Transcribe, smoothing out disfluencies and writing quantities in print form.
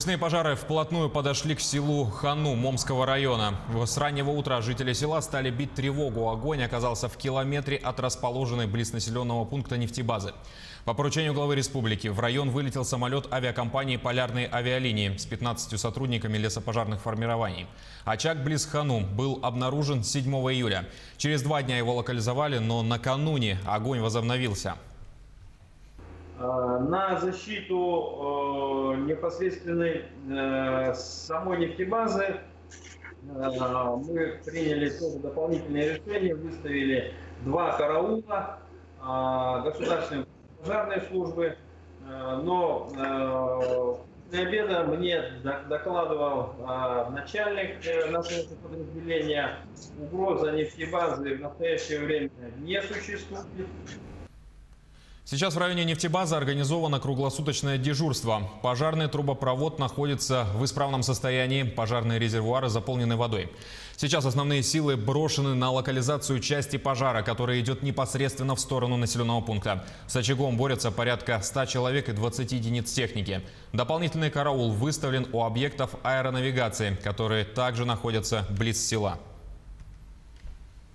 Лесные пожары вплотную подошли к селу Хану Момского района. С раннего утра жители села стали бить тревогу. Огонь оказался в километре от расположенной близ населенного пункта нефтебазы. По поручению главы республики в район вылетел самолет авиакомпании «Полярные авиалинии» с 15 сотрудниками лесопожарных формирований. Очаг близ Хану был обнаружен 7 июля. Через 2 дня его локализовали, но накануне огонь возобновился. На защиту непосредственной самой нефтебазы мы приняли тоже дополнительные решения, выставили 2 караула государственной пожарной службы. Но после обеда мне докладывал начальник нашего подразделения: угроза нефтебазы в настоящее время не существует. Сейчас в районе нефтебазы организовано круглосуточное дежурство. Пожарный трубопровод находится в исправном состоянии, пожарные резервуары заполнены водой. Сейчас основные силы брошены на локализацию части пожара, которая идет непосредственно в сторону населенного пункта. С очагом борются порядка 100 человек и 20 единиц техники. Дополнительный караул выставлен у объектов аэронавигации, которые также находятся близ села.